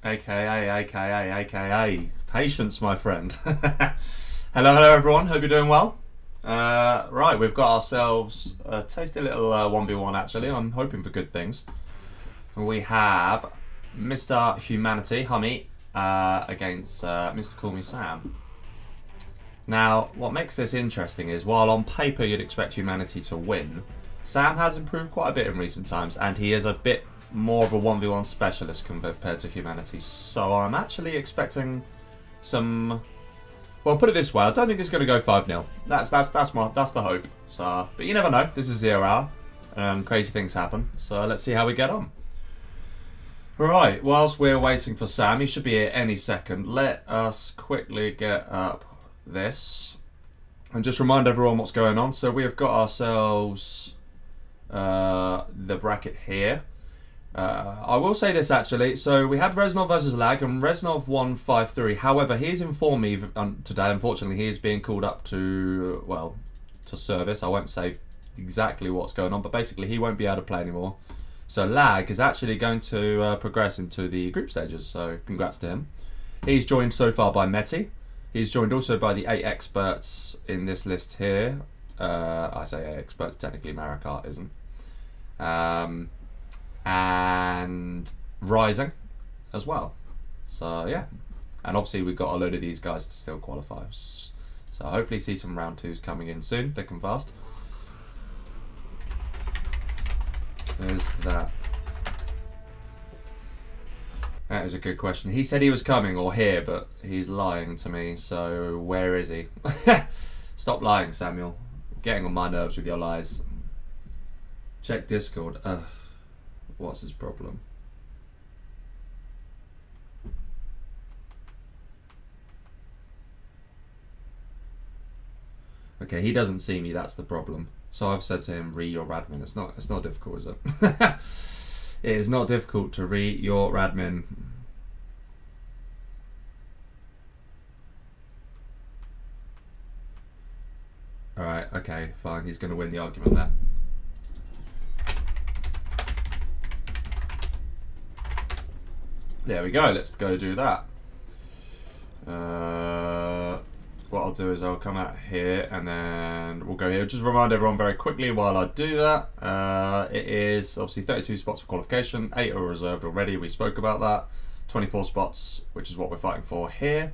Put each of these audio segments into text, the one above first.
aka Patience, my friend. Hello everyone, hope you're doing well. Right, we've got ourselves a tasty little 1v1 actually. I'm hoping for good things. We have Mr. HuMaN1ty, HuMaN1ty, against MrCallMeSam. Now, what makes this interesting is, while on paper you'd expect HuMaN1ty to win, Sam has improved quite a bit in recent times, and he is a bit more of a 1v1 specialist compared to HuMaN1ty. So I'm actually expecting some... Well, put it this way, I don't think it's going to go 5-0. That's the hope. So, but you never know. This is 0 hour, and crazy things happen. So let's see how we get on. Right, whilst we're waiting for Sam, he should be here any second. Let us quickly get up this and just remind everyone what's going on. So we have got ourselves the bracket here. I will say this actually. So we had Reznov versus Lag, and Reznov won 5-3. However, he's informed me today, unfortunately, he is being called up to, well, to service. I won't say exactly what's going on, but basically he won't be able to play anymore. So Lag is actually going to progress into the group stages. So congrats to him. He's joined so far by MrCallMeSam. He's joined also by the 8 experts in this list here. I say 8 experts, technically Marikart isn't. And Rising as well. So yeah, and obviously we've got a load of these guys to still qualify. So hopefully see some round 2s coming in soon, thick and fast. There's that. That is a good question. He said he was coming or here, but he's lying to me. So where is he? Stop lying, Samuel. Getting on my nerves with your lies. Check Discord. What's his problem? Okay, he doesn't see me. That's the problem. So I've said to him, "Re your admin." It's not difficult, is it? It is not difficult to re your admin. All right. Okay. Fine. He's going to win the argument there. There we go, let's go do that. What I'll do is I'll come out here and then we'll go here. Just remind everyone very quickly while I do that. It is obviously 32 spots for qualification, 8 are reserved already, we spoke about that. 24 spots, which is what we're fighting for here.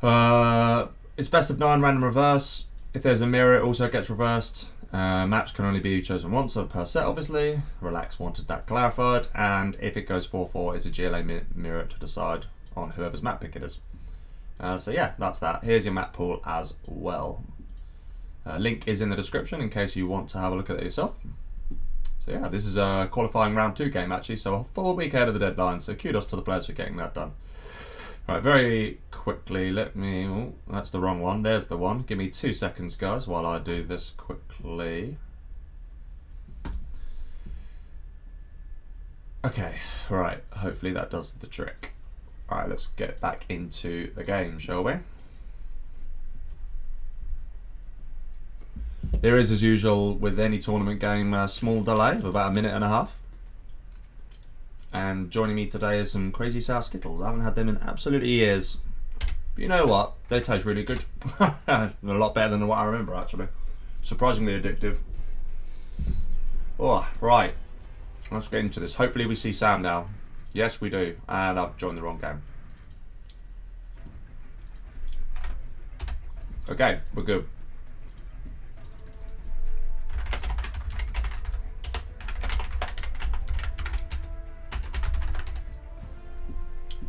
It's best of 9 random reverse. If there's a mirror, it also gets reversed. Maps can only be chosen once per set, obviously. Relax wanted that clarified. And if it goes 4-4, it's a GLA mirror to decide on whoever's map pick it is. So yeah, that's that. Here's your map pool as well. Link is in the description in case you want to have a look at it yourself. So yeah, this is a qualifying round 2 game actually, so a full week ahead of the deadline. So kudos to the players for getting that done. Right, very quickly, let me... Oh, that's the wrong one. There's the one. Give me 2 seconds, guys, while I do this quickly. Okay, right. Hopefully that does the trick. Alright, let's get back into the game, shall we? There is, as usual, with any tournament game, a small delay of about 1.5 minutes. And joining me today is some crazy sour Skittles. I haven't had them in absolutely years. But you know what? They taste really good. A lot better than what I remember, actually. Surprisingly addictive. Oh, right. Let's get into this. Hopefully we see Sam now. Yes, we do. And I've joined the wrong game. Okay, we're good.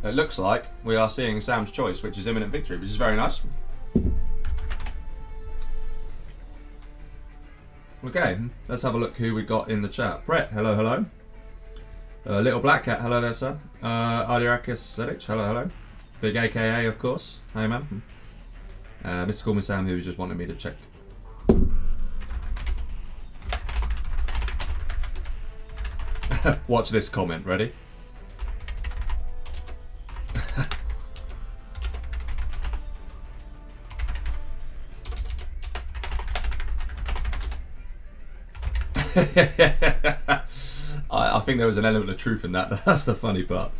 It looks like we are seeing Sam's choice, which is imminent victory, which is very nice. Okay, let's have a look who we got in the chat. Brett, hello, hello. Little Black Cat, hello there, sir. Ardirakis Sedic, hello, hello. Big AKA, of course. Hey, man. MrCallMeSam, who just wanted me to check. Watch this comment, ready? I think there was an element of truth in that. That's the funny part.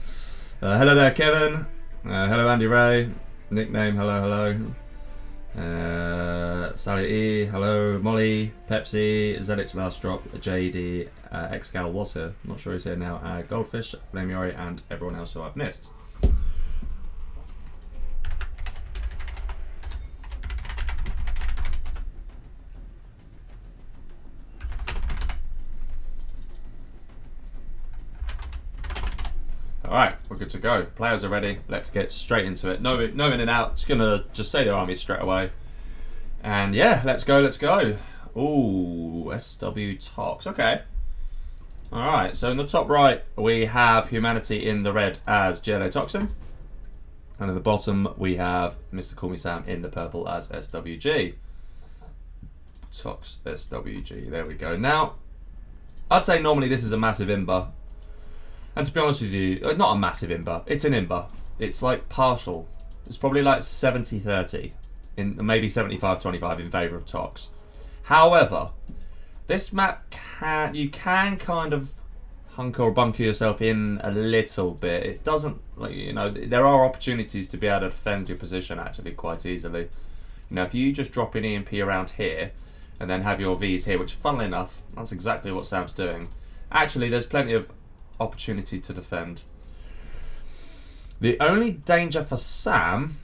Hello there, Kevin. Hello, Andy Ray. Nickname, hello. Sally E, hello, Molly, Pepsi, Zedix last drop, JD, Xgal was here, not sure he's here now, Goldfish, Flamiori, and everyone else who I've missed. Alright, we're good to go. Players are ready. Let's get straight into it. No in and out. Just gonna say their armies straight away. And yeah, let's go. Ooh, SW Tox. Okay. Alright, so in the top right, we have HuMaN1ty in the red as GLA Toxin. And in the bottom, we have MrCallMeSam in the purple as SWG. Tox SWG. There we go. Now, I'd say normally this is a massive imba. And to be honest with you, not a massive imba, it's an imba. It's like partial. It's probably like 70-30, maybe 75-25 in favour of Tox. However, this map you can kind of hunker or bunker yourself in a little bit. It doesn't, like, you know, there are opportunities to be able to defend your position actually quite easily. You know, if you just drop an EMP around here and then have your Vs here, which funnily enough, that's exactly what Sam's doing. Actually, there's plenty of opportunity to defend. The only danger for Sam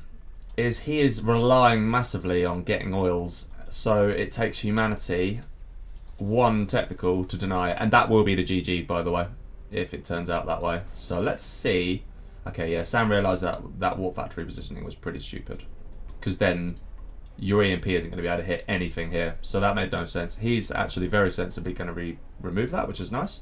is he is relying massively on getting oils, so it takes HuMaN1ty one technical to deny it, and that will be the GG, by the way, if it turns out that way. So let's see. Okay, yeah, Sam realised that warp factory positioning was pretty stupid, because then your EMP isn't going to be able to hit anything here, so that made no sense. He's actually very sensibly going to remove that, which is nice.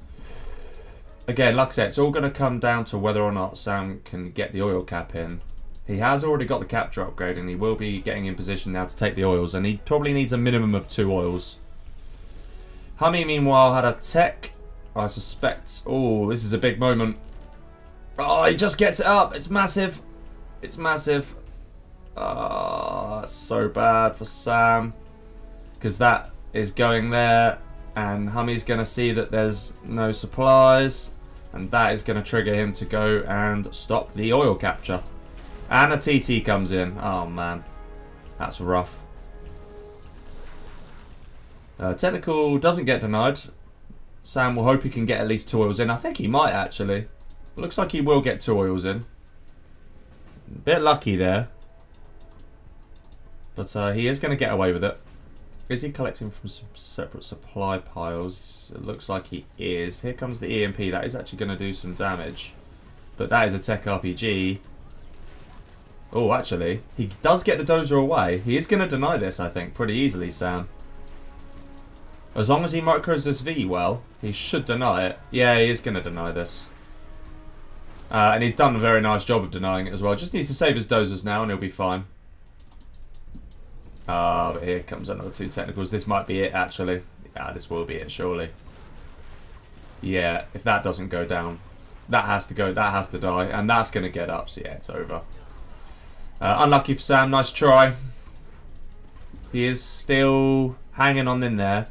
Again, like I said, it's all going to come down to whether or not Sam can get the oil cap in. He has already got the capture upgrade, and he will be getting in position now to take the oils, and he probably needs a minimum of 2 oils. HuMaN1ty, meanwhile, had a tech, I suspect. Oh, this is a big moment. Oh, he just gets it up. It's massive. It's massive. Oh, that's so bad for Sam, because that is going there, and HuMaN's going to see that there's no supplies. And that is going to trigger him to go and stop the oil capture. And a TT comes in. Oh, man. That's rough. Technical doesn't get denied. Sam will hope he can get at least 2 oils in. I think he might, actually. Looks like he will get 2 oils in. A bit lucky there. But he is going to get away with it. Is he collecting from some separate supply piles? It looks like he is. Here comes the EMP. That is actually going to do some damage. But that is a tech RPG. Oh, actually, he does get the dozer away. He is going to deny this, I think, pretty easily, Sam. As long as he micros this V well, he should deny it. Yeah, he is going to deny this. And he's done a very nice job of denying it as well. Just needs to save his dozers now and he'll be fine. But here comes another 2 technicals. This might be it, actually. Yeah, this will be it, surely. Yeah, if that doesn't go down, that has to go. That has to die, and that's going to get up. So yeah, it's over. Unlucky for Sam. Nice try. He is still hanging on in there,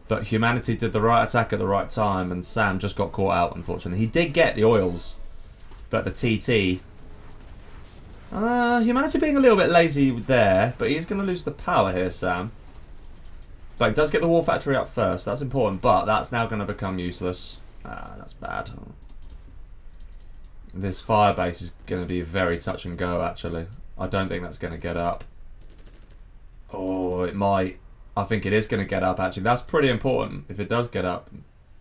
but HuMaN1ty did the right attack at the right time, and Sam just got caught out. Unfortunately, he did get the oils, but the TT. HuMaN1ty being a little bit lazy there, but he's going to lose the power here, Sam. But he does get the war factory up first. That's important, but that's now going to become useless. That's bad. This fire base is going to be very touch and go, actually. I don't think that's going to get up. Oh, it might. I think it is going to get up, actually. That's pretty important if it does get up.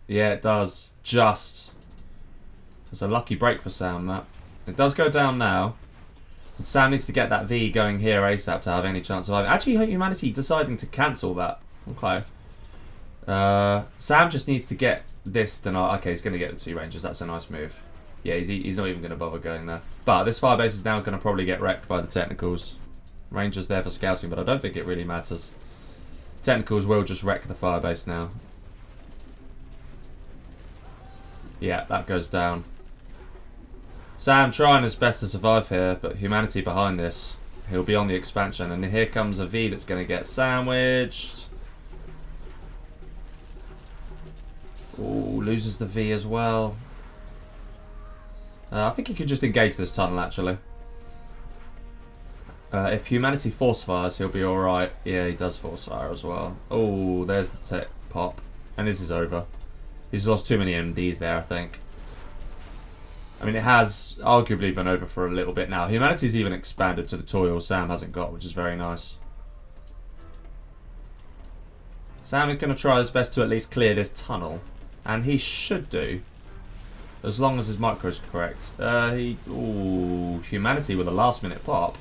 Yeah, it does. Just. It's a lucky break for Sam, that. It does go down now. And Sam needs to get that V going here ASAP to have any chance of surviving. Actually, HuMaN1ty deciding to cancel that. Okay. Sam just needs to get this denied. Okay, he's going to get the 2 rangers. That's a nice move. Yeah, he's not even going to bother going there. But this firebase is now going to probably get wrecked by the technicals. Rangers there for scouting, but I don't think it really matters. Technicals will just wreck the firebase now. Yeah, that goes down. Sam trying his best to survive here, but HuMaN1ty behind this. He'll be on the expansion, and here comes a V that's going to get sandwiched. Ooh, loses the V as well. I think he could just engage this tunnel, actually. If HuMaN1ty force fires, he'll be alright. Yeah, he does force fire as well. Oh, there's the tech pop. And this is over. He's lost too many MDs there, I think. I mean, it has arguably been over for a little bit now. HuMaN1ty's even expanded to the toil Sam hasn't got, which is very nice. Sam is going to try his best to at least clear this tunnel. And he should do. As long as his micro is correct. Ooh, HuMaN1ty with a last minute pop.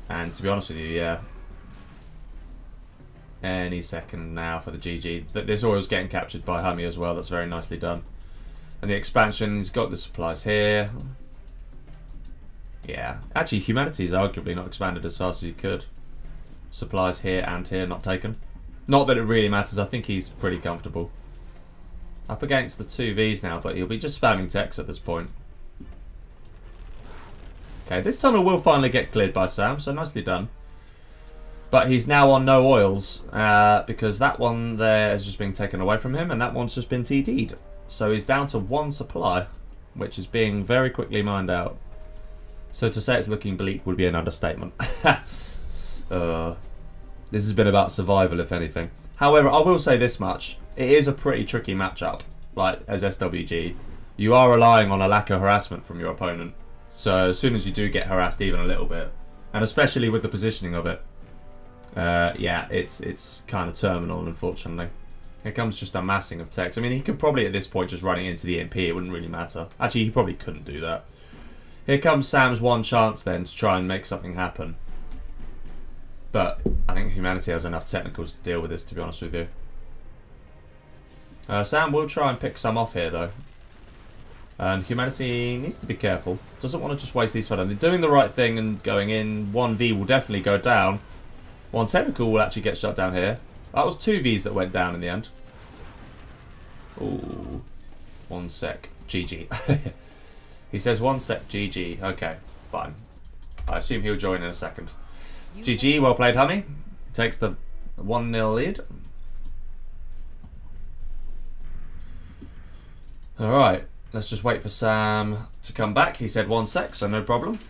And to be honest with you, yeah. Any second now for the GG. This oil's getting captured by HuMaN1ty as well. That's very nicely done. And the expansion, he's got the supplies here. Yeah. Actually, HuMaN1ty's arguably not expanded as fast as he could. Supplies here and here not taken. Not that it really matters. I think he's pretty comfortable. Up against the 2Vs now, but he'll be just spamming techs at this point. Okay, this tunnel will finally get cleared by Sam, so nicely done. But he's now on no oils, because that one there has just been taken away from him, and that one's just been TT'd. So he's down to one supply, which is being very quickly mined out. So to say it's looking bleak would be an understatement. This has been about survival, if anything. However, I will say this much. It is a pretty tricky matchup, like, as SWG. You are relying on a lack of harassment from your opponent. So as soon as you do get harassed even a little bit, and especially with the positioning of it, yeah, it's kind of terminal, unfortunately. Here comes just a massing of text. I mean, he could probably at this point just run it into the MP. It wouldn't really matter. Actually, he probably couldn't do that. Here comes Sam's one chance then to try and make something happen. But I think HuMaN1ty has enough technicals to deal with this, to be honest with you. Sam will try and pick some off here, though. And HuMaN1ty needs to be careful. Doesn't want to just waste these for them. They're doing the right thing and going in. 1V will definitely go down. One technical will actually get shut down here. That was 2Vs that went down in the end. Ooh. 1 sec. GG. He says 1 sec. GG. Okay. Fine. I assume he'll join in a second. GG. Well played, HuMaN1ty. Takes the 1-0 lead. Alright. Let's just wait for Sam to come back. He said 1 sec, so no problem.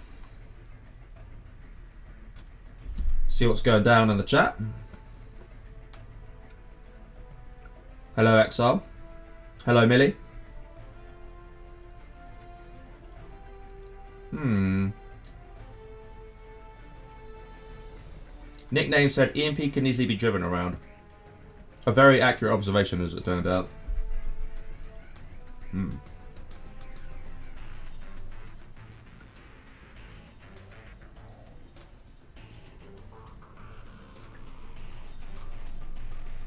See what's going down in the chat. Hello, XR. Hello, Millie. Nickname said EMP can easily be driven around. A very accurate observation, as it turned out.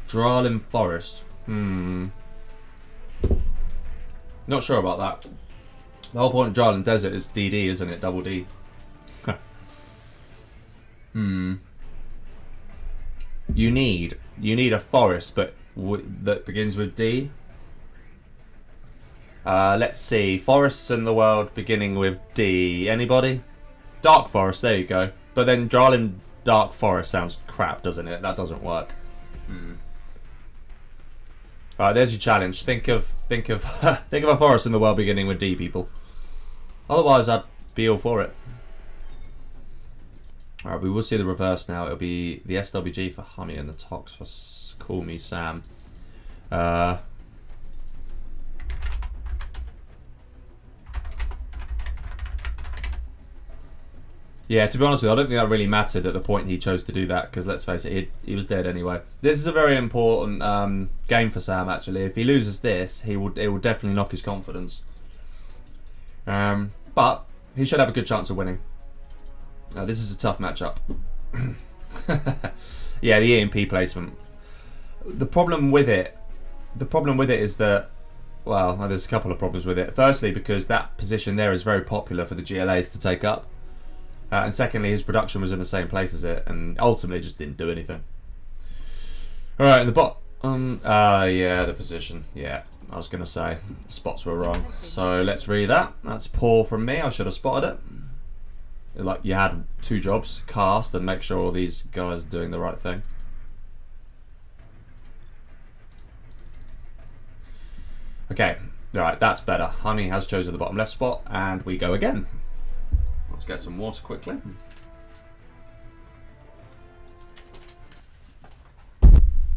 Dralin Forest. Not sure about that. The whole point of Dralin Desert is DD, isn't it? Double D. You need a forest, but that begins with D. Let's see. Forests in the world beginning with D. Anybody? Dark Forest. There you go. But then Dralin Dark Forest sounds crap, doesn't it? That doesn't work. Alright, there's your challenge. Think of think of a forest in the world beginning with D, people. Otherwise, I'd be all for it. Alright, we will see the reverse now. It'll be the SWG for HuMaN1ty and the Tox for HuMaN1ty. Yeah, to be honest with you, I don't think that really mattered at the point he chose to do that, because let's face it, he was dead anyway. This is a very important game for Sam, actually. If he loses this, it will definitely knock his confidence. But he should have a good chance of winning. This is a tough matchup. Yeah, the EMP placement. The problem with it is that, well, there's a couple of problems with it. Firstly, because that position there is very popular for the GLAs to take up. And secondly, his production was in the same place as it, and ultimately just didn't do anything. Alright, in the bot. Yeah, the position. Yeah, I was going to say, spots were wrong. So let's read that. That's poor from me. I should have spotted it. Like, you had 2 jobs, cast and make sure all these guys are doing the right thing. Okay, Alright, that's better. HuMaN1ty has chosen the bottom left spot, and we go again. Let's get some water quickly.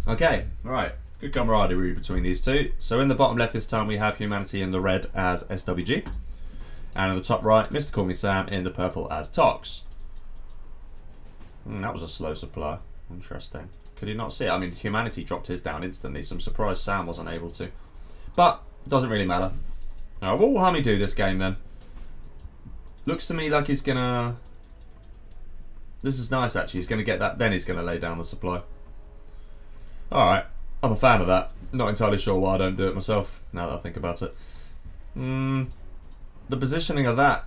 Okay, right. Good camaraderie between these two. So in the bottom left this time we have HuMaN1ty in the red as SWG. And in the top right, MrCallMeSam in the purple as Tox. That was a slow supply. Interesting. Could he not see it? I mean, HuMaN1ty dropped his down instantly, so I'm surprised Sam wasn't able to. But, doesn't really matter. Alright, what will HuMaN1ty do this game then? Looks to me like he's gonna... This is nice actually, he's gonna get that, then he's gonna lay down the supply. Alright, I'm a fan of that. Not entirely sure why I don't do it myself, now that I think about it. The positioning of that,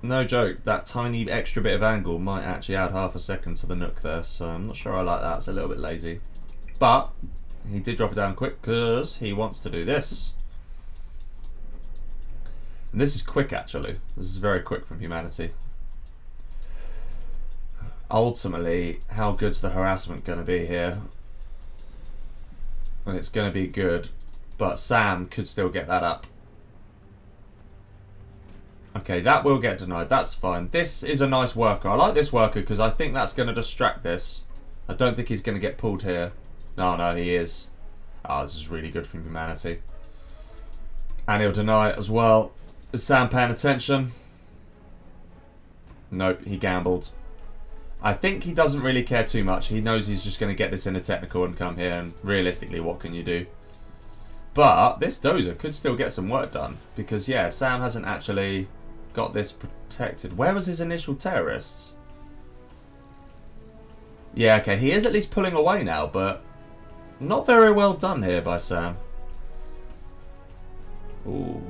no joke, that tiny extra bit of angle might actually add half a second to the nook there, so I'm not sure I like that, it's a little bit lazy. But, he did drop it down quick because he wants to do this. And this is quick actually, this is very quick from HuMaN1ty. Ultimately, how good's the harassment going to be here? And it's going to be good, but Sam could still get that up. Okay, that will get denied, that's fine. This is a nice worker. I like this worker because I think that's going to distract this. I don't think he's going to get pulled here. No, he is. Oh, this is really good from HuMaN1ty. And he'll deny it as well. Is Sam paying attention? Nope, he gambled. I think he doesn't really care too much. He knows he's just going to get this in a technical and come here, and realistically, what can you do? But this dozer could still get some work done. Because, yeah, Sam hasn't actually got this protected. Where was his initial terrorists? Yeah, okay, he is at least pulling away now, but not very well done here by Sam. Ooh,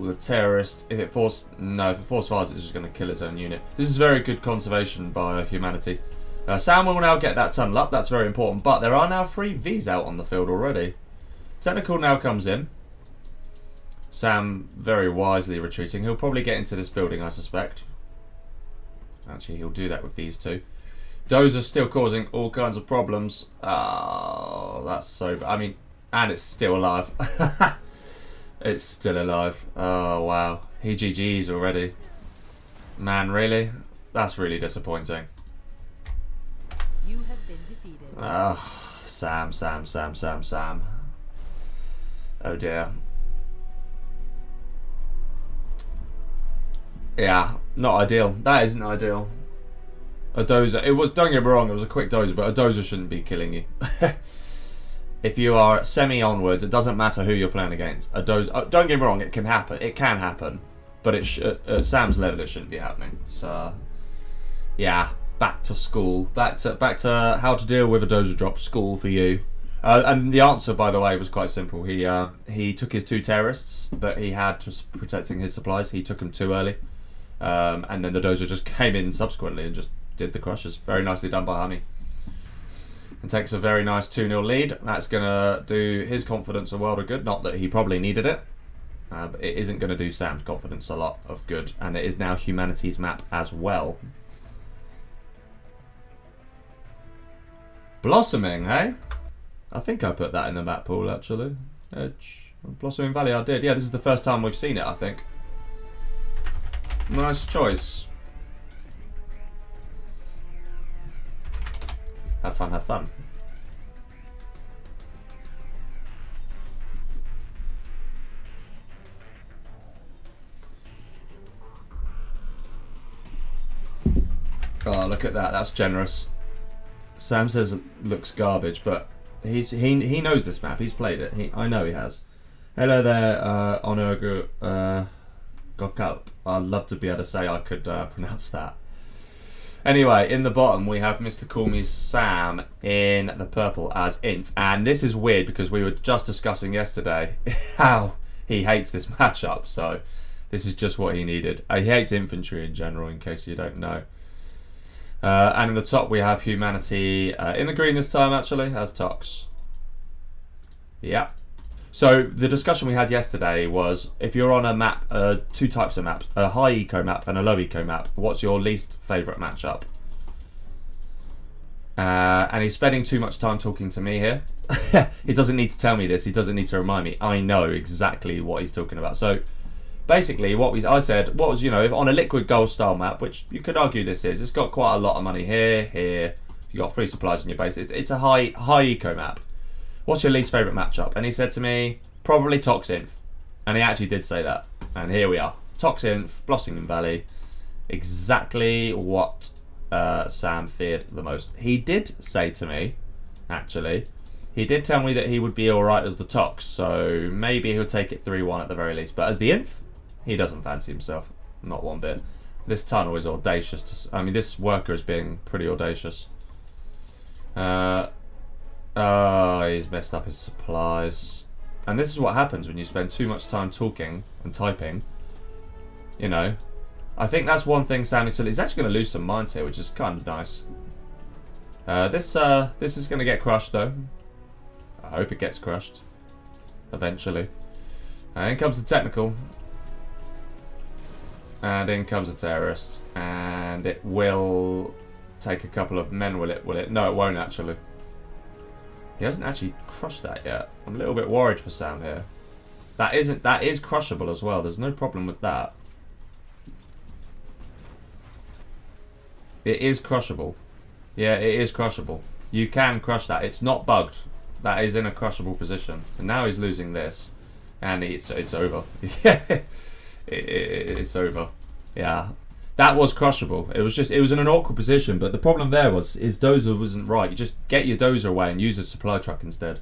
the terrorist, if it force fires, it's just going to kill his own unit. This is very good conservation by HuMaN1ty. Sam will now get that tunnel up, that's very important, but there are now 3 Vs out on the field already. Technical now comes in. Sam very wisely retreating. He'll probably get into this building, I suspect. Actually, he'll do that with these 2. Dozer's still causing all kinds of problems. Oh, that's so bad. I mean, and it's still alive. It's still alive. Oh, wow. He GG's already. Man, really? That's really disappointing. You have been defeated. Oh, Sam. Oh, dear. Yeah, not ideal. That isn't ideal. A dozer. It was, don't get me wrong, it was a quick dozer, but a dozer shouldn't be killing you. If you are semi onwards, it doesn't matter who you're playing against. A dozer. Don't get me wrong, it can happen. It can happen, but at Sam's level, it shouldn't be happening. So, yeah, back to school. Back to how to deal with a dozer drop. School for you. And the answer, by the way, was quite simple. He took his 2 terrorists that he had just protecting his supplies. He took them too early, and then the dozer just came in subsequently and just did the crushes. Very nicely done by HuMaN1ty. And takes a very nice 2-0 lead. That's going to do his confidence a world of good. Not that he probably needed it. But it isn't going to do Sam's confidence a lot of good. And it is now HuMaN1ty's map as well. Blossoming, hey? I think I put that in the map pool, actually. Edge. Blossoming Valley, I did. Yeah, this is the first time we've seen it, I think. Nice choice. Have fun, have fun. Oh, look at that. That's generous. Sam says it looks garbage, but he knows this map. He's played it. I know he has. Hello there, Onogu Gokalp. I'd love to be able to say I could pronounce that. Anyway, in the bottom we have MrCallMeSam in the purple as Inf. And this is weird because we were just discussing yesterday how he hates this matchup. So this is just what he needed. He hates infantry in general, in case you don't know. And in the top we have HuMaN1ty in the green this time, actually, as Tox. Yeah. So the discussion we had yesterday was if you're on a map, 2 types of maps, a high eco map and a low eco map, what's your least favourite matchup? And he's spending too much time talking to me here. He doesn't need to tell me this. He doesn't need to remind me. I know exactly what he's talking about. So basically, I said, you know, on a liquid gold style map, which you could argue this is, it's got quite a lot of money here. You got free supplies in your base. It's a high eco map. What's your least favourite matchup? And he said to me, probably Toxinth. And he actually did say that. And here we are. Toxinth, Blossoming Valley. Exactly what Sam feared the most. He did say to me, actually, he did tell me that he would be alright as the Tox. So maybe he'll take it 3-1 at the very least. But as the Inf, he doesn't fancy himself. Not one bit. This tunnel is audacious. I mean, this worker is being pretty audacious. He's messed up his supplies. And this is what happens when you spend too much time talking and typing. You know, I think that's one thing Sam is he's actually going to lose some mines here, which is kind of nice. This is going to get crushed though. I hope it gets crushed eventually. In comes the technical. And in comes a terrorist. And it will take a couple of men, will it? No, it won't actually. He hasn't actually crushed that yet. I'm a little bit worried for Sam here. That is crushable as well. There's no problem with that. It is crushable. Yeah, it is crushable. You can crush that. It's not bugged. That is in a crushable position. And now he's losing this. And it's over. Yeah. It's over. Yeah. That was crushable. It was in an awkward position, but the problem there was his dozer wasn't right. You just get your dozer away and use a supply truck instead.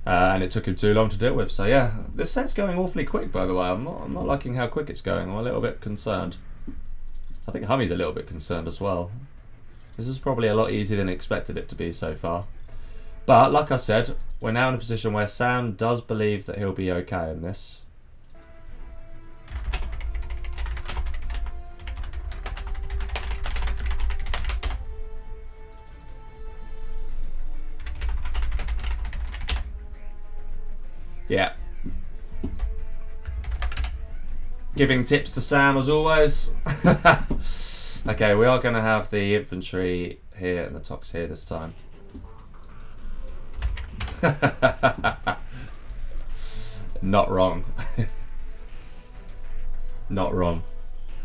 And it took him too long to deal with. So yeah, this set's going awfully quick, by the way. I'm not liking how quick it's going. I'm a little bit concerned. I think HuMaN's a little bit concerned as well. This is probably a lot easier than I expected it to be so far. But like I said, we're now in a position where Sam does believe that he'll be okay in this. Yeah. Giving tips to Sam as always. Okay, we are going to have the infantry here and the Tox here this time. Not wrong. Not wrong.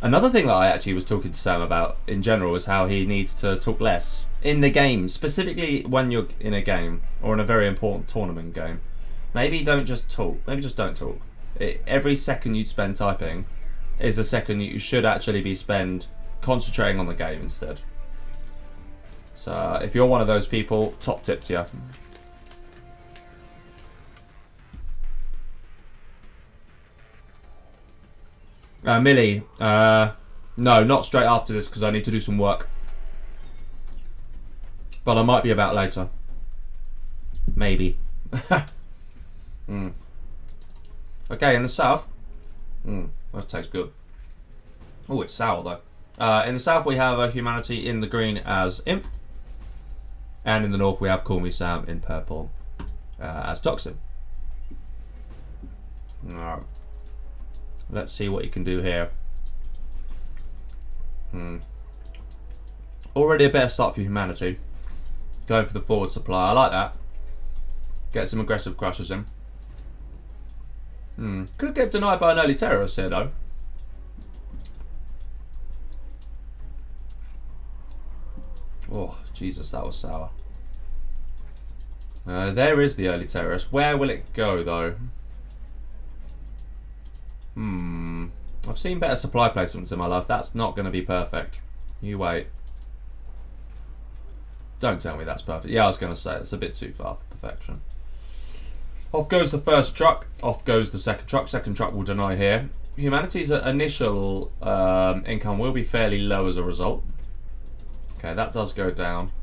Another thing that I actually was talking to Sam about in general is how he needs to talk less in the game, specifically when you're in a game or in a very important tournament game. Maybe don't just talk. Maybe just don't talk. Every second you spend typing is a second that you should actually be spend concentrating on the game instead. So if you're one of those people, top tip to you. Millie, no, not straight after this because I need to do some work. But I might be about later. Maybe. Okay, in the south, that tastes good. Oh, it's sour though. In the south we have HuMaN1ty in the green as Imp, and in the north we have CallMeSam in purple as Toxin. Alright, let's see what you can do here. Already a better start for HuMaN1ty. Going for the forward supply, I like that. Get some aggressive crushes in. Could get denied by an early terrorist here though. Oh, Jesus, that was sour. There is the early terrorist. Where will it go though? I've seen better supply placements in my life. That's not going to be perfect. You wait. Don't tell me that's perfect. Yeah, I was going to say, it's a bit too far for perfection. Off goes the first truck, off goes the second truck. Second truck will deny here. HuMaN1ty's initial income will be fairly low as a result. Okay, that does go down.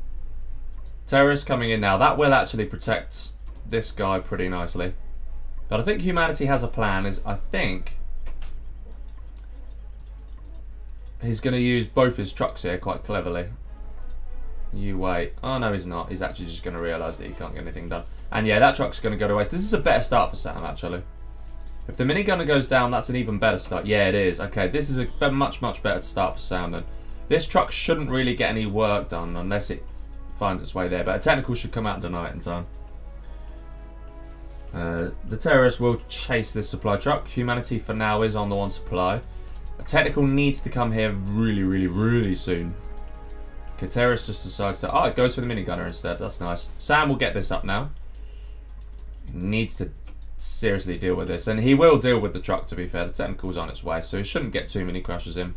Terrorists coming in now. That will actually protect this guy pretty nicely. But I think HuMaN1ty has a plan. I think he's going to use both his trucks here quite cleverly. You wait. Oh no, he's not. He's actually just going to realise that he can't get anything done. And yeah, that truck's going to go to waste. This is a better start for Sam, actually. If the minigunner goes down, that's an even better start. Yeah, it is. Okay, this is a much, much better start for Sam then. This truck shouldn't really get any work done unless it finds its way there. But a technical should come out and deny it in time. The terrorists will chase this supply truck. HuMaN1ty for now is on the one supply. A technical needs to come here really soon. Okay, terrorist just decides to... Oh, it goes for the minigunner instead. That's nice. Sam will get this up now. He needs to seriously deal with this. And he will deal with the truck, to be fair. The technical's on its way, so he shouldn't get too many crashes in.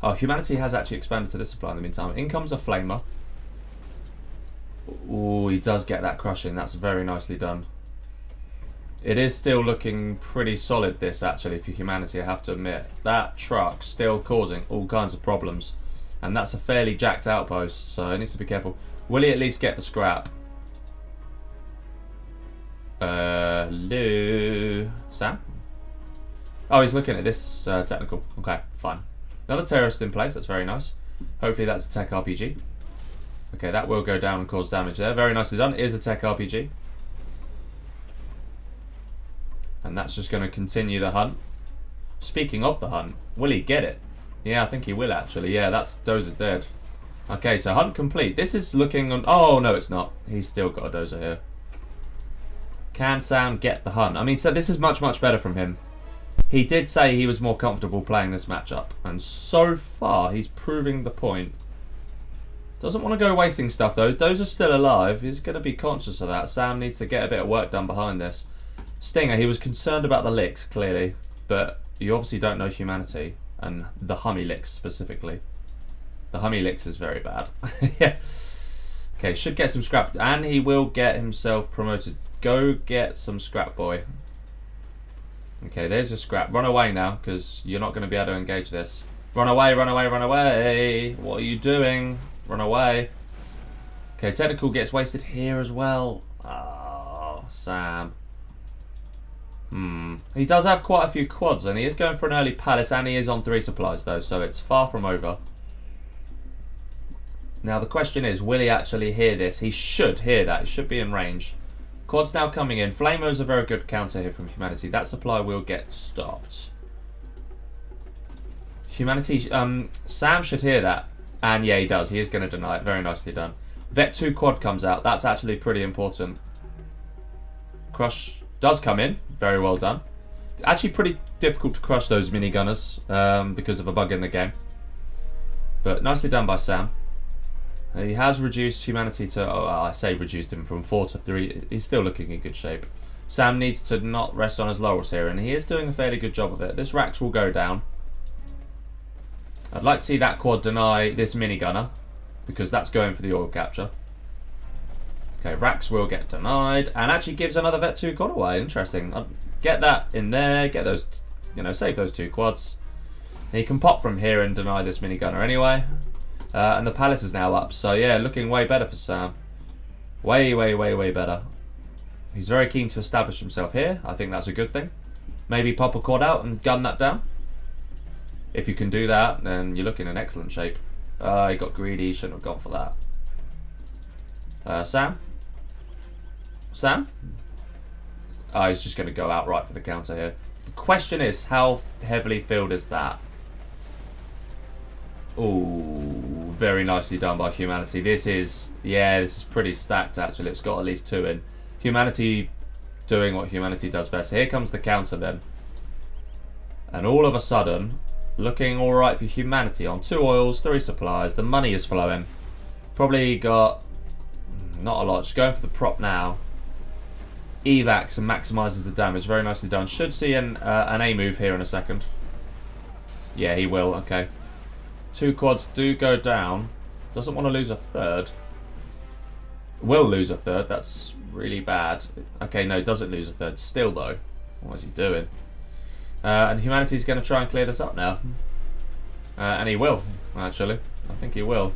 Oh, HuMaN1ty has actually expanded to this supply in the meantime. In comes a flamer. Oh, he does get that crush in. That's very nicely done. It is still looking pretty solid, this, actually, for HuMaN1ty, I have to admit. That truck still causing all kinds of problems. And that's a fairly jacked outpost, so he needs to be careful. Will he at least get the scrap? Hello? Sam? Oh, he's looking at this technical. Okay, fine. Another terrorist in place, that's very nice. Hopefully that's a tech RPG. Okay, that will go down and cause damage there. Very nicely done. It is a tech RPG. And that's just going to continue the hunt. Speaking of the hunt, will he get it? Yeah, I think he will actually. Yeah, those are dead. Okay, so hunt complete. This is looking on... Oh, no, it's not. He's still got a dozer here. Can Sam get the hunt? I mean, so this is much better from him. He did say he was more comfortable playing this matchup. And so far, he's proving the point. Doesn't want to go wasting stuff, though. Dozer's still alive. He's going to be conscious of that. Sam needs to get a bit of work done behind this. Stinger, he was concerned about the licks, clearly. But you obviously don't know HuMaN1ty. And the Hummy licks, specifically. The Hummy licks is very bad. Yeah. Okay, should get some scrap. And he will get himself promoted. Go get some scrap, boy. Okay, there's a scrap. Run away now, because you're not going to be able to engage this. Run away, run away, run away. What are you doing? Run away. Okay, technical gets wasted here as well. Oh, Sam. He does have quite a few quads, and he is going for an early palace, and he is on 3 supplies, though, so it's far from over. Now, the question is, will he actually hear this? He should hear that. He should be in range. Quad's now coming in. Flamer is a very good counter here from HuMaN1ty. That supply will get stopped. HuMaN1ty, Sam should hear that. And yeah, he does. He is going to deny it. Very nicely done. Vet 2 quad comes out. That's actually pretty important. Crush does come in. Very well done. Actually pretty difficult to crush those minigunners because of a bug in the game. But nicely done by Sam. He has reduced HuMaN1ty to... Oh, I say reduced him from 4 to 3. He's still looking in good shape. Sam needs to not rest on his laurels here, and he is doing a fairly good job of it. This Rax will go down. I'd like to see that quad deny this minigunner, because that's going for the oil capture. Okay, Rax will get denied, and actually gives another Vet 2 quad away. Interesting. I'll get that in there, get those, save those 2 quads. And he can pop from here and deny this minigunner anyway. And the palace is now up, so yeah, looking way better for Sam. Way better. He's very keen to establish himself here. I think that's a good thing. Maybe pop a quad out and gun that down. If you can do that, then you're looking in excellent shape. He got greedy, he shouldn't have gone for that. Sam? Sam? Oh, he's just going to go outright for the counter here. The question is, how heavily filled is that? Ooh, very nicely done by HuMaN1ty. This is pretty stacked actually. It's got at least 2 in. HuMaN1ty doing what HuMaN1ty does best. Here comes the counter then. And all of a sudden, looking alright for HuMaN1ty on 2 oils, 3 supplies. The money is flowing. Probably got not a lot. Just going for the prop now. Evacs and maximizes the damage. Very nicely done. Should see an A move here in a second. Yeah, he will. Okay. 2 quads do go down. Doesn't want to lose a 3rd. Will lose a 3rd. That's really bad. Okay, no, doesn't lose a 3rd. Still, though. What is he doing? And HuMaN1ty's going to try and clear this up now. And he will, actually. I think he will.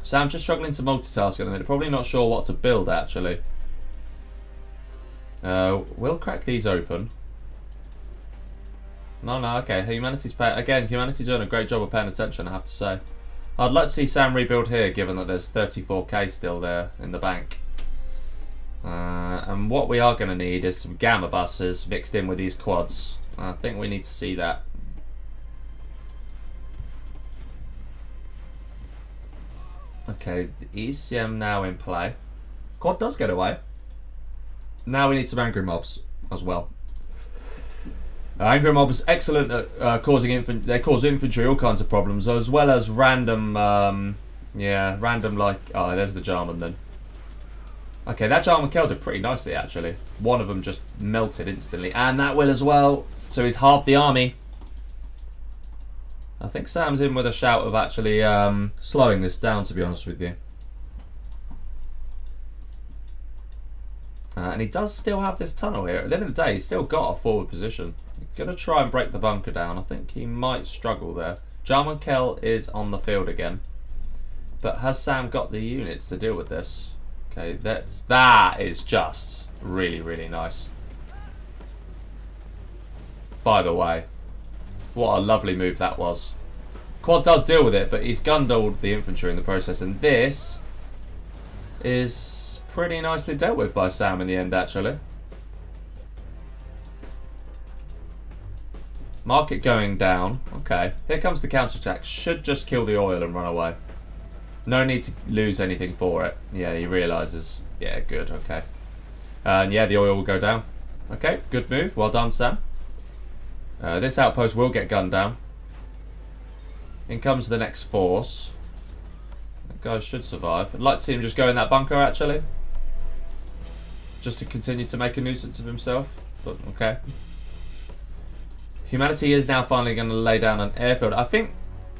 So I'm just struggling to multitask at the minute. Probably not sure what to build, actually. We'll crack these open. No, okay. HuMaN1ty's HuMaN1ty doing a great job of paying attention, I have to say. I'd like to see Sam rebuild here, given that there's 34k still there in the bank. And what we are going to need is some gamma buses mixed in with these quads. I think we need to see that. Okay, the ECM now in play. Quad does get away. Now we need some angry mobs as well. Angry mobs excellent at causing infantry. They cause infantry all kinds of problems, as well as random. Random like. Oh, there's the Jarman then. Okay, that Jarman killed it pretty nicely actually. One of them just melted instantly, and that will as well. So he's halved the army. I think Sam's in with a shout of actually slowing this down, to be honest with you. And he does still have this tunnel here. At the end of the day, he's still got a forward position. He's going to try and break the bunker down. I think he might struggle there. HuMaN1ty is on the field again. But has Sam got the units to deal with this? Okay, that is just really, really nice. By the way, what a lovely move that was. Quad does deal with it, but he's gunned all the infantry in the process. And this is pretty nicely dealt with by Sam in the end, actually. Market going down. Okay, here comes the counterattack. Should just kill the oil and run away. No need to lose anything for it. Yeah, he realises. Yeah, good, okay. And yeah, the oil will go down. Okay, good move. Well done, Sam. This outpost will get gunned down. In comes the next force. That guy should survive. I'd like to see him just go in that bunker, actually. Just to continue to make a nuisance of himself. But, okay. HuMaN1ty is now finally going to lay down an airfield. I think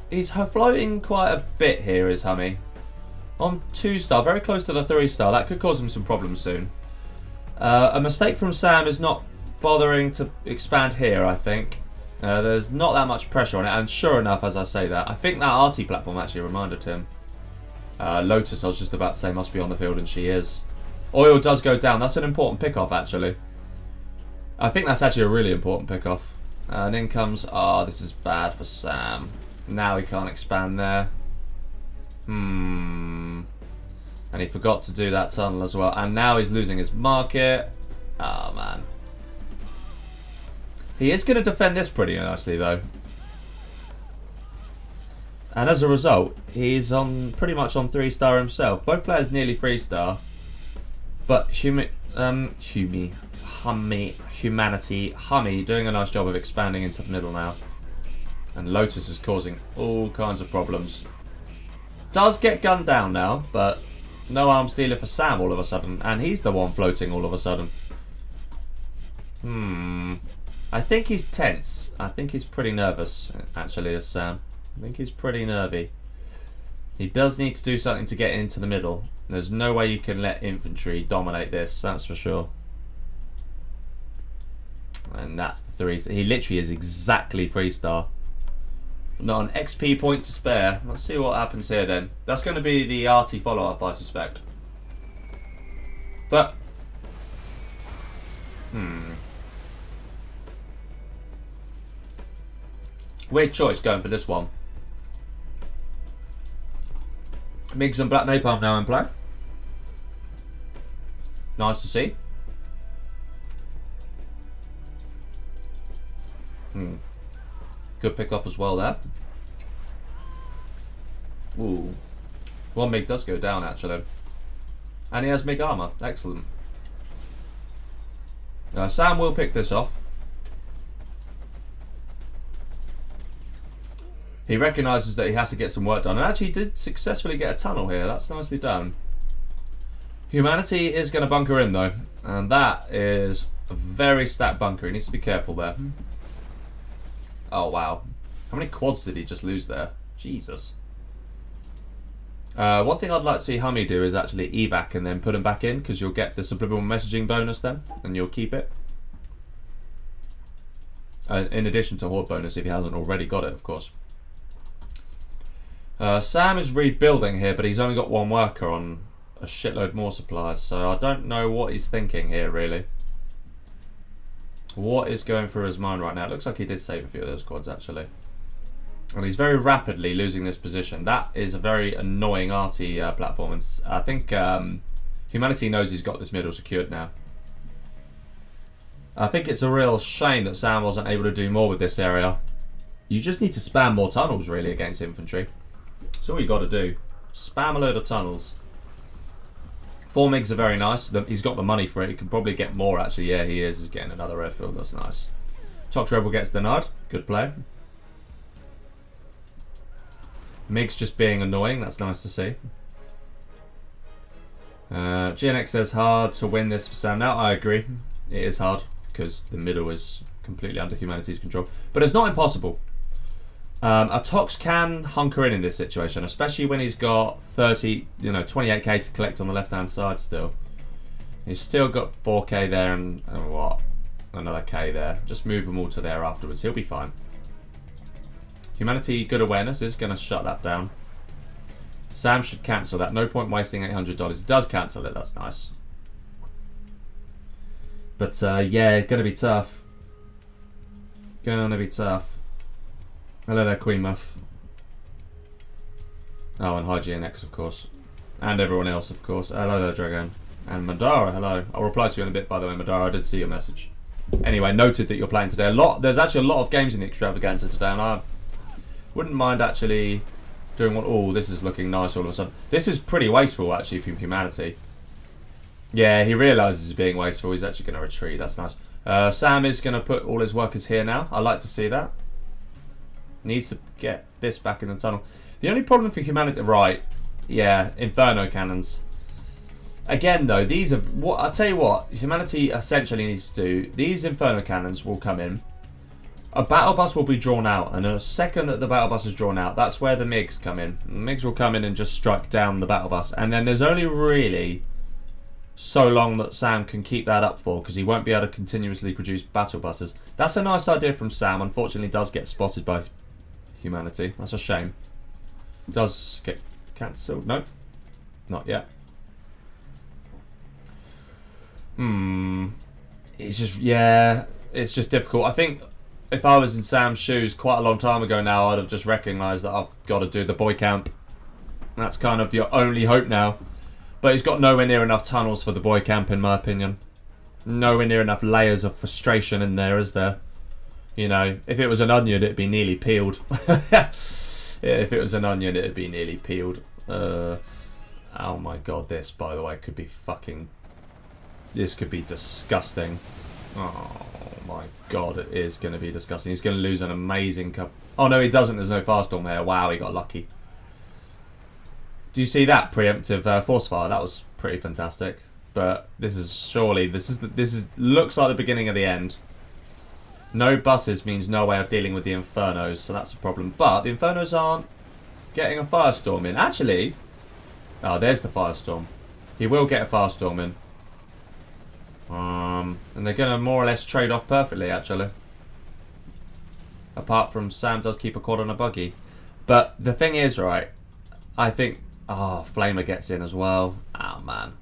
he's floating quite a bit here, is HuMaN1ty. On 2-star, very close to the 3-star. That could cause him some problems soon. A mistake from Sam is not bothering to expand here, I think. There's not that much pressure on it, and sure enough, as I say that, I think that RT platform actually reminded him. Lotus, I was just about to say, must be on the field, and she is. Oil does go down. That's an important pick-off, actually. I think that's actually a really important pick-off. And in comes... Ah, this is bad for Sam. Now he can't expand there. And he forgot to do that tunnel as well. And now he's losing his market. Oh, man. He is going to defend this pretty nicely, though. And as a result, he's on pretty much on 3-star himself. Both players nearly 3-star. But HuMaN1ty, doing a nice job of expanding into the middle now. And Lotus is causing all kinds of problems. Does get gunned down now, but no arms dealer for Sam all of a sudden. And he's the one floating all of a sudden. I think he's tense. I think he's pretty nervous, actually, as Sam. I think he's pretty nervy. He does need to do something to get into the middle. There's no way you can let infantry dominate this, that's for sure. And that's the 3. He literally is exactly 3-star. Not an XP point to spare. Let's see what happens here then. That's going to be the RT follow-up, I suspect. But... weird choice going for this one. MiGs and Black Napalm now in play. Nice to see. Good pick off as well there. Ooh. One MiG does go down actually. And he has MiG armor. Excellent. Sam will pick this off. He recognises that he has to get some work done. And actually did successfully get a tunnel here. That's nicely done. HuMaN1ty is going to bunker in though. And that is a very stacked bunker. He needs to be careful there. Oh wow. How many quads did he just lose there? Jesus. One thing I'd like to see HuMaN1ty do is actually evac and then put him back in, because you'll get the subliminal messaging bonus then. And you'll keep it. In addition to horde bonus if he hasn't already got it, of course. Sam is rebuilding here, but he's only got one worker on a shitload more supplies, so I don't know what he's thinking here, really. What is going through his mind right now? It looks like he did save a few of those quads, actually. And he's very rapidly losing this position. That is a very annoying RT platform, and I think HuMaN1ty knows he's got this middle secured now. I think it's a real shame that Sam wasn't able to do more with this area. You just need to spam more tunnels, really, against infantry. That's all you got to do. Spam a load of tunnels. 4 MiGs are very nice. He's got the money for it. He can probably get more, actually. Yeah, he is. He's getting another airfield. That's nice. Tox Rebel gets denied. Good play. MiGs just being annoying. That's nice to see. GNX says hard to win this for Sam. Now, I agree. It is hard because the middle is completely under HuMaN1ty's control. But it's not impossible. A Tox can hunker in this situation, especially when he's got 28k to collect on the left-hand side still. He's still got 4k there and what? Another k there. Just move them all to there afterwards. He'll be fine. HuMaN1ty, good awareness, is going to shut that down. Sam should cancel that. No point wasting $800. He does cancel it. That's nice. But yeah, going to be tough. Going to be tough. Hello there, Queen Muff. Oh, and hi GNX, of course. And everyone else, of course. Hello there, Dragon. And Madara, hello. I'll reply to you in a bit, by the way, Madara. I did see your message. Anyway, noted that you're playing today. There's actually a lot of games in the Extravaganza today, and I wouldn't mind actually doing one. Oh, this is looking nice all of a sudden. This is pretty wasteful, actually, from HuMaN1ty. Yeah, he realises he's being wasteful. He's actually going to retreat. That's nice. Sam is going to put all his workers here now. I like to see that. Needs to get this back in the tunnel. The only problem for HuMaN1ty, right? Yeah, Inferno cannons. Again, though, these are what I tell you what HuMaN1ty essentially needs to do. These Inferno cannons will come in. A battle bus will be drawn out, and the second that the battle bus is drawn out, that's where the MiGs come in. The MiGs will come in and just strike down the battle bus, and then there's only really so long that Sam can keep that up for, because he won't be able to continuously produce battle buses. That's a nice idea from Sam. Unfortunately, does get spotted by HuMaN1ty. That's a shame. Does get cancelled? Nope. Not yet. It's just, yeah, it's just difficult. I think if I was in Sam's shoes quite a long time ago now, I'd have just recognised that I've got to do the boy camp. That's kind of your only hope now. But he's got nowhere near enough tunnels for the boy camp, in my opinion. Nowhere near enough layers of frustration in there, is there? You know, if it was an onion, it'd be nearly peeled. If it was an onion, it'd be nearly peeled. Oh my god, this, by the way, could be fucking... This could be disgusting. Oh my god, it is going to be disgusting. He's going to lose an amazing cup. Oh no, he doesn't. There's no firestorm there. Wow, he got lucky. Do you see that preemptive force fire? That was pretty fantastic. But this is surely... This is looks like the beginning of the end. No buses means no way of dealing with the Infernos, so that's a problem. But the Infernos aren't getting a firestorm in. Actually... Oh, there's the firestorm. He will get a firestorm in. And they're going to more or less trade off perfectly, actually. Apart from Sam does keep a quad on a buggy. But the thing is, right, I think... Oh, Flamer gets in as well. Oh, man.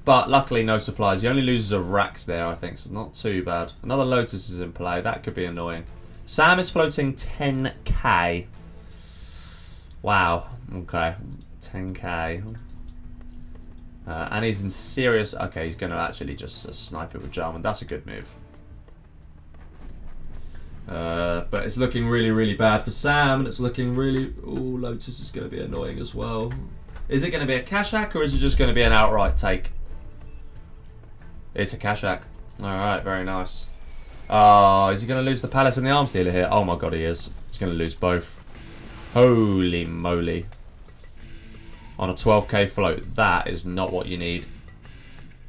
But luckily, no supplies. He only loses a Rax there, I think, so not too bad. Another Lotus is in play. That could be annoying. Sam is floating 10k. Wow. Okay. 10k. And he's in serious... Okay, he's going to actually just snipe it with Jarman. That's a good move. But it's looking really, really bad for Sam. And it's looking really... Oh, Lotus is going to be annoying as well. Is it going to be a cash hack or is it just going to be an outright take? It's a cash hack. Alright, very nice. Oh, is he going to lose the Palace and the Arms Dealer here? Oh my god, he is. He's going to lose both. Holy moly. On a 12k float, that is not what you need.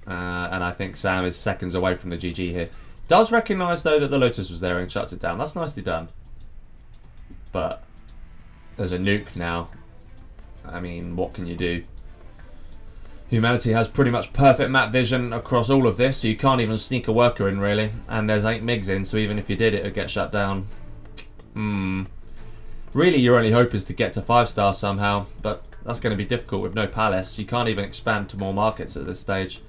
And I think Sam is seconds away from the GG here. Does recognise, though, that the Lotus was there and shuts it down. That's nicely done. But there's a nuke now. I mean, what can you do? HuMaN1ty has pretty much perfect map vision across all of this, so you can't even sneak a worker in, really. And there's 8 MiGs in, so even if you did, it would get shut down. Really, your only hope is to get to 5-star somehow, but that's going to be difficult with no Palace. You can't even expand to more markets at this stage.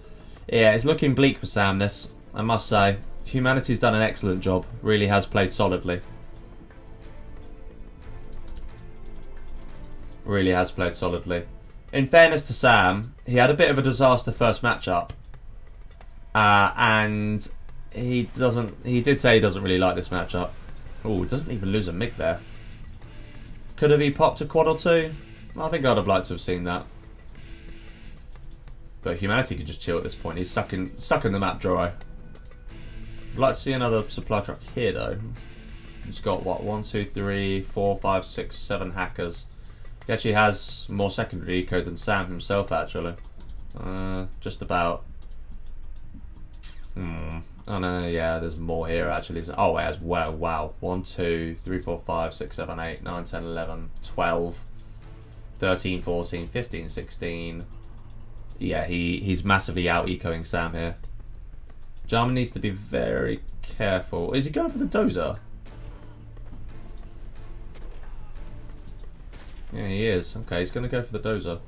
Yeah, it's looking bleak for Sam, this, I must say. HuMaN1ty's done an excellent job. Really has played solidly. Really has played solidly. In fairness to Sam, he had a bit of a disaster first matchup. And he did say he doesn't really like this matchup. Oh, doesn't even lose a MiG there. Could have he popped a quad or two? I think I'd have liked to have seen that. But HuMaN1ty could just chill at this point. He's sucking the map dry. I'd like to see another supply truck here, though. He's got, what, 1, 2, 3, 4, 5, 6, 7 hackers. He actually has more secondary eco than Sam himself, actually. Just about. Oh no, yeah, there's more here actually. Oh, it has, wow. 1, 2, 3, 4, 5, 6, 7, 8, 9, 10, 11, 12, 13, 14, 15, 16. Yeah, he's massively out ecoing Sam here. Jarman needs to be very careful. Is he going for the dozer? Yeah, he is. Okay, he's going to go for the dozer.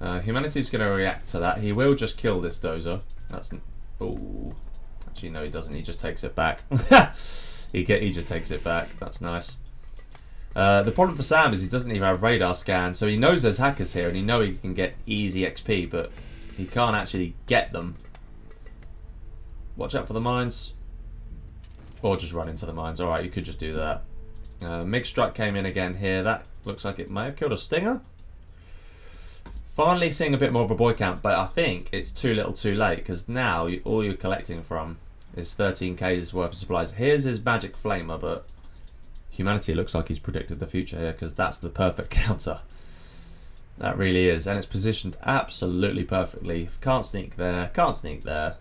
HuMaN1ty's going to react to that. He will just kill this dozer. That's... Oh. Actually, no, he doesn't. He just takes it back. he just takes it back. That's nice. The problem for Sam is he doesn't even have radar scan, so he knows there's hackers here, and he knows he can get easy XP, but he can't actually get them. Watch out for the mines. Or just run into the mines. Alright, you could just do that. MiG strike came in again here. That looks like it may have killed a stinger. Finally seeing a bit more of a boy count, but I think it's too little too late, because now all you're collecting from is 13k's worth of supplies. Here's his magic flamer, but HuMaN1ty looks like he's predicted the future here, because that's the perfect counter. That really is, and it's positioned absolutely perfectly. Can't sneak there, can't sneak there.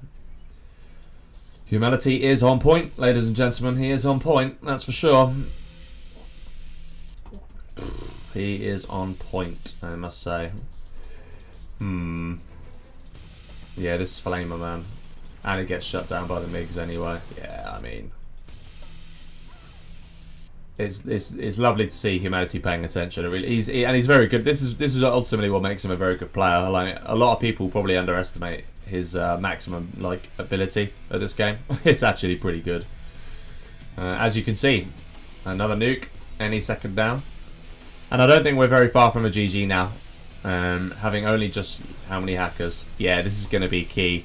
HuMaN1ty is on point, ladies and gentlemen. He is on point, that's for sure. He is on point, I must say. Yeah, this is Flamer, man. And it gets shut down by the MiGs anyway. Yeah, I mean... It's lovely to see HuMaN1ty paying attention. He's very good. This is ultimately what makes him a very good player. Like, a lot of people probably underestimate his maximum ability at this game. It's actually pretty good. As you can see, another nuke any second down, and I don't think we're very far from a GG now. Having only just how many hackers? Yeah, this is going to be key.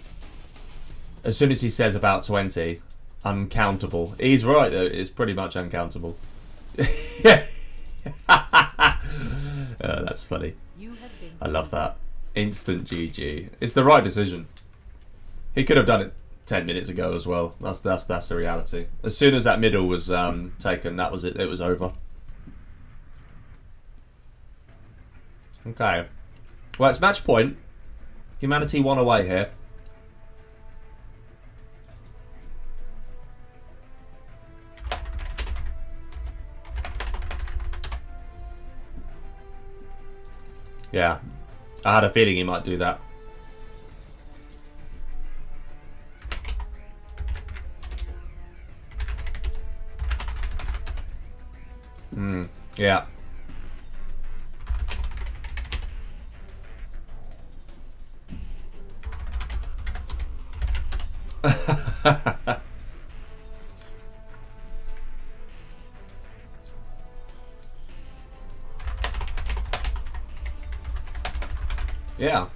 As soon as he says about 20, uncountable. He's right though. It's pretty much uncountable. That's funny. I love that. Instant GG. It's the right decision. He could have done it 10 minutes ago as well. That's the reality. As soon as that middle was taken, that was it. It was over. Okay. Well, it's match point. HuMaN1ty won away here. Yeah, I had a feeling he might do that. Yeah. Yeah.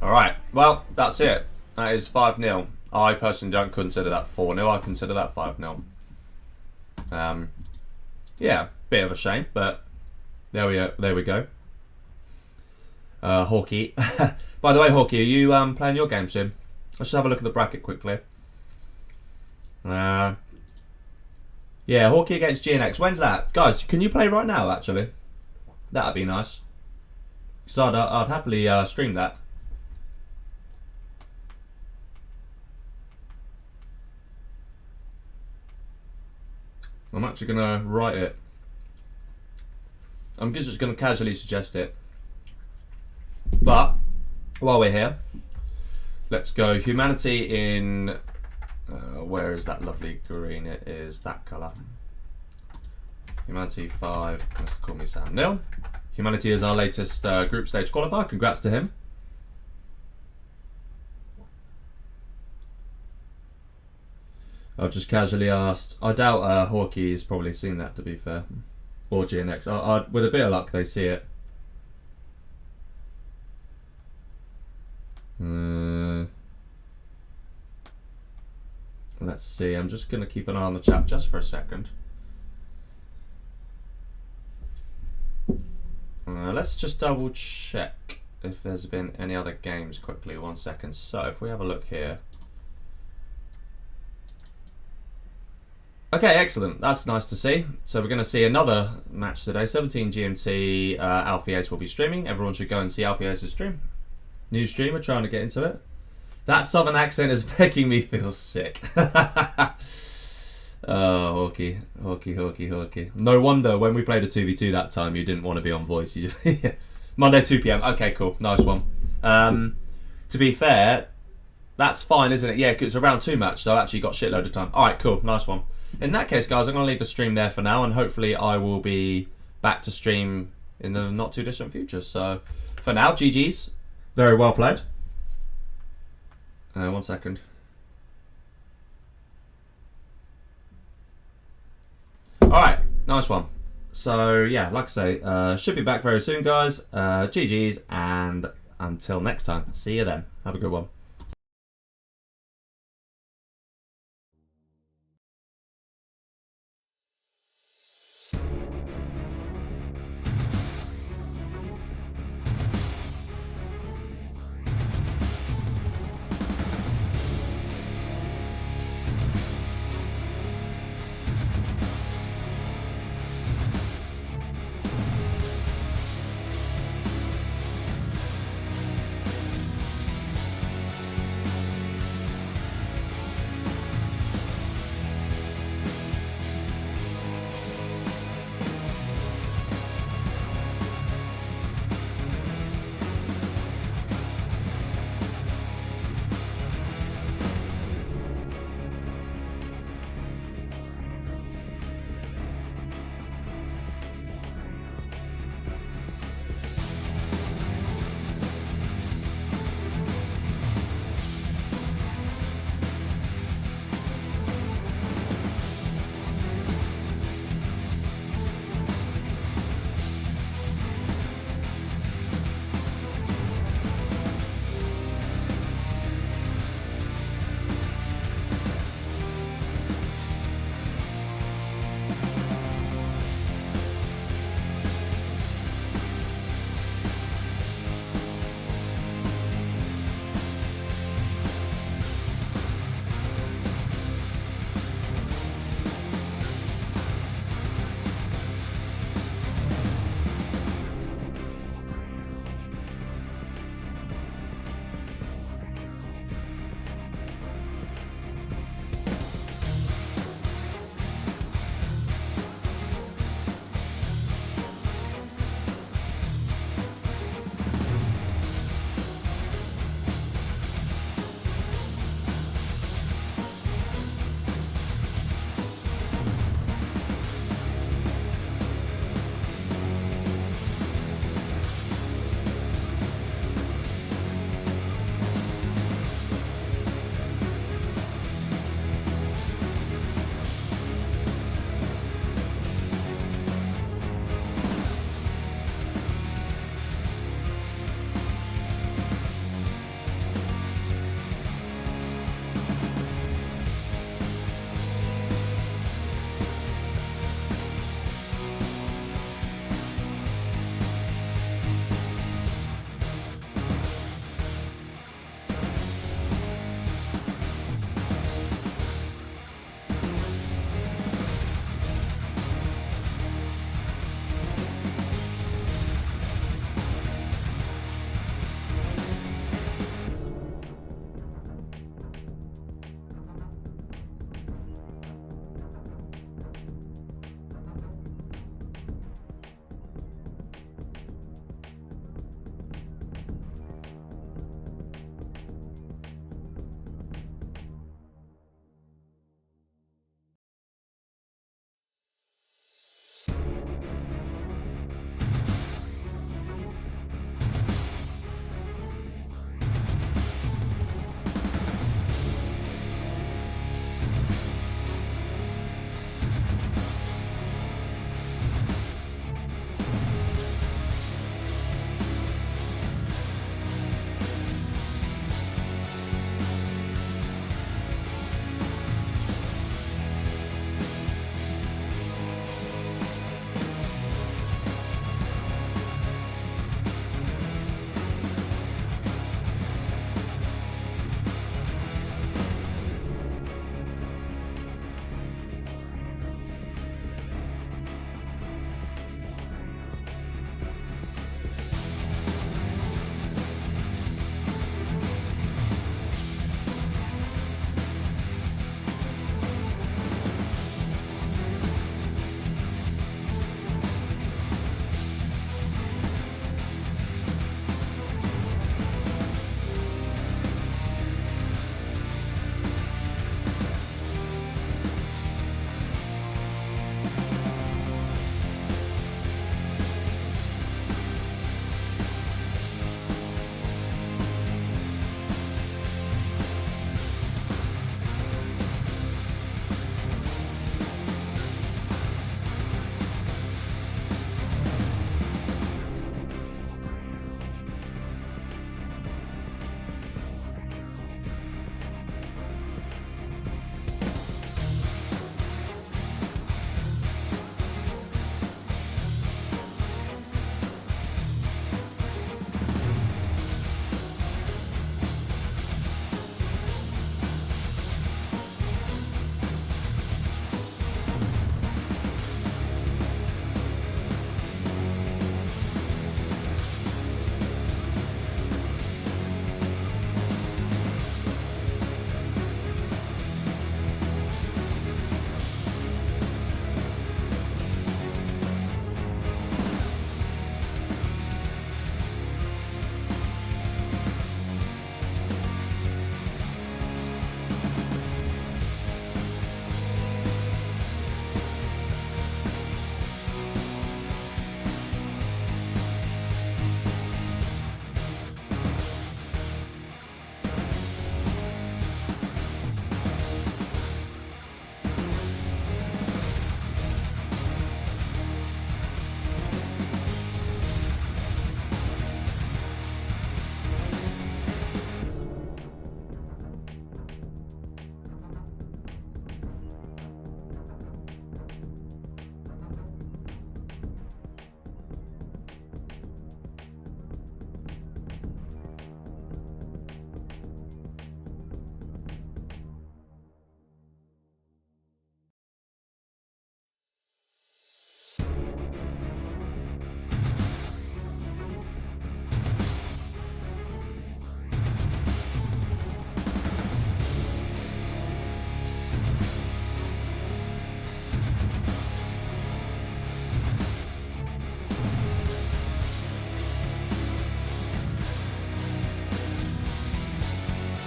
Alright, well, that's it. That is 5-0. I personally don't consider that 4-0. I consider that 5-0. Yeah, bit of a shame, but there we go. Hawkeye. By the way, Hawkeye, are you playing your game soon? Let's just have a look at the bracket quickly. Yeah, Hawkeye against GNX. When's that? Guys, can you play right now, actually? That'd be nice. So I'd happily stream that. I'm actually going to write it. I'm just going to casually suggest it. But, while we're here, let's go HuMaN1ty in... where is that lovely green? It is that colour. HuMaN1ty 5, MrCallMeSam 0. HuMaN1ty is our latest group stage qualifier. Congrats to him. I've just casually asked. I doubt Hawkey's probably seen that, to be fair. Or GNX. With a bit of luck, they see it. Let's see. I'm just going to keep an eye on the chat just for a second. Let's just double check if there's been any other games quickly. 1 second. So if we have a look here. Okay, excellent. That's nice to see. So we're going to see another match today. 17 GMT. Alfie will be streaming. Everyone should go and see Alfie's stream. New streamer trying to get into it. That southern accent is making me feel sick. Oh, Hawkey. No wonder when we played a 2v2 that time, you didn't want to be on voice. Monday 2 PM. Okay, cool. Nice one. To be fair, that's fine, isn't it? Yeah, it's a round 2 match, so I actually got shitload of time. All right, cool. Nice one. In that case, guys, I'm going to leave the stream there for now, and hopefully I will be back to stream in the not too distant future. So for now, GG's. Very well played. 1 second. Alright, nice one. So yeah, like I say, should be back very soon, guys. GG's, and until next time, see you then. Have a good one.